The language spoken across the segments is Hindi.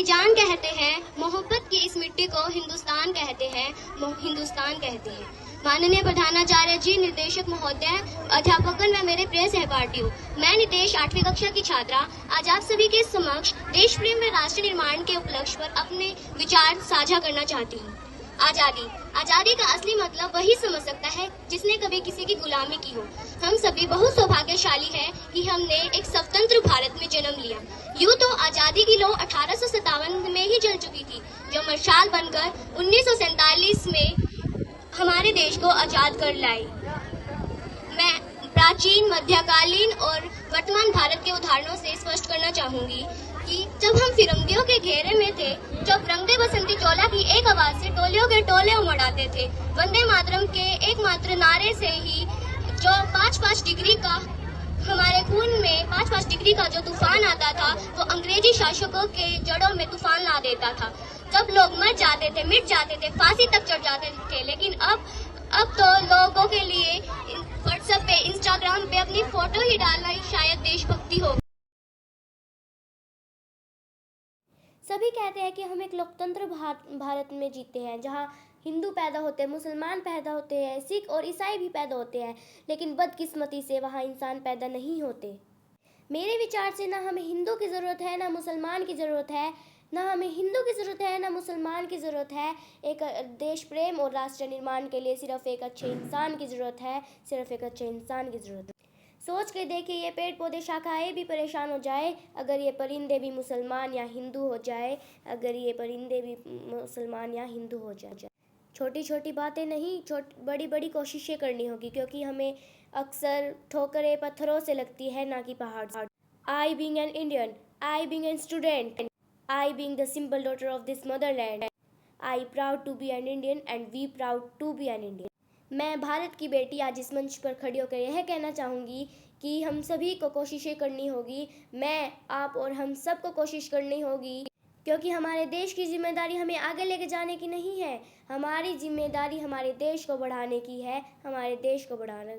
जान कहते हैं, मोहब्बत की इस मिट्टी को हिंदुस्तान कहते हैं, हिंदुस्तान कहते हैं। माननीय प्रधानाचार्य जी, निर्देशक महोदय, अध्यापकगण व मेरे प्रिय सहपाठियों, मैं नितेश 8वीं कक्षा की छात्रा आज आप सभी के समक्ष देश प्रेम व राष्ट्र निर्माण के उपलक्ष्य पर अपने विचार साझा करना चाहती हूँ। आजादी का असली मतलब वही समझ सकता है जिसने कभी किसी की गुलामी की हो। हम सभी बहुत सौभाग्यशाली हैं कि हमने एक स्वतंत्र भारत में जन्म लिया। यूं तो आजादी की लौ 1857 में ही जल चुकी थी, जो मशाल बनकर 1947 में हमारे देश को आजाद कर लाई। मैं प्राचीन, मध्यकालीन और वर्तमान भारत के उदाहरणों से स्पष्ट करना चाहूंगी कि जब हम फिरंगियों के घेरे में थे, जब रंगदे बसंती चोला की एक आवाज से टोलियों के टोले उमड़ आते थे, वंदे मातरम के एकमात्र नारे से ही जो 5-5 डिग्री का हमारे खून में 5-5 डिग्री का जो तूफान आता था, वो अंग्रेजी शासकों के जड़ों में तूफान ला देता था। जब लोग मर जाते थे, मिट जाते थे, फांसी तक चढ़ जाते थे, लेकिन अब तो लोगों के लिए व्हाट्सएप पे, इंस्टाग्राम पे अपनी फोटो ही डालना ही शायद देशभक्ति हो। सभी कहते हैं कि हम एक लोकतंत्र भारत में जीते हैं, जहां हिंदू पैदा होते हैं, मुसलमान पैदा होते हैं, सिख और ईसाई भी पैदा होते हैं, लेकिन बदकिस्मती से वहां इंसान पैदा नहीं होते। मेरे विचार से ना हमें हिंदू की ज़रूरत है, ना मुसलमान की ज़रूरत है, ना हमें हिंदू की ज़रूरत है, ना मुसलमान की ज़रूरत है। एक देश प्रेम और राष्ट्र निर्माण के लिए सिर्फ एक अच्छे इंसान की ज़रूरत है, सिर्फ एक अच्छे इंसान की ज़रूरत है। सोच के देखिए, ये पेड़ पौधे शाखाएं भी परेशान हो जाए अगर ये परिंदे भी मुसलमान या हिंदू हो जाए, अगर ये परिंदे भी मुसलमान या हिंदू हो जाए। छोटी छोटी बातें नहीं, बड़ी बड़ी कोशिशें करनी होगी, क्योंकि हमें अक्सर ठोकरें पत्थरों से लगती है, ना कि पहाड़ से। I being an Indian, I being an student, I being the simple daughter of this motherland, I proud to be an Indian and we proud to be an Indian. मैं भारत की बेटी आज इस मंच पर खड़ी होकर यह कहना चाहूँगी कि हम सभी को कोशिशें करनी होगी। मैं, आप और हम सबको कोशिश करनी होगी, क्योंकि हमारे देश की जिम्मेदारी हमें आगे लेके जाने की नहीं है, हमारी जिम्मेदारी हमारे देश को बढ़ाने की है, हमारे देश को बढ़ाने।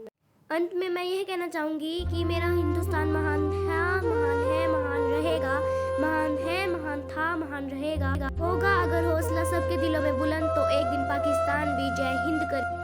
अंत में मैं यह कहना चाहूँगी कि मेरा हिंदुस्तान महान था, महान है, महान रहेगा, महान है, महान था, महान रहेगा। होगा अगर हौसला सबके दिलों में बुलंद, तो एक दिन पाकिस्तान भी जय हिंद कर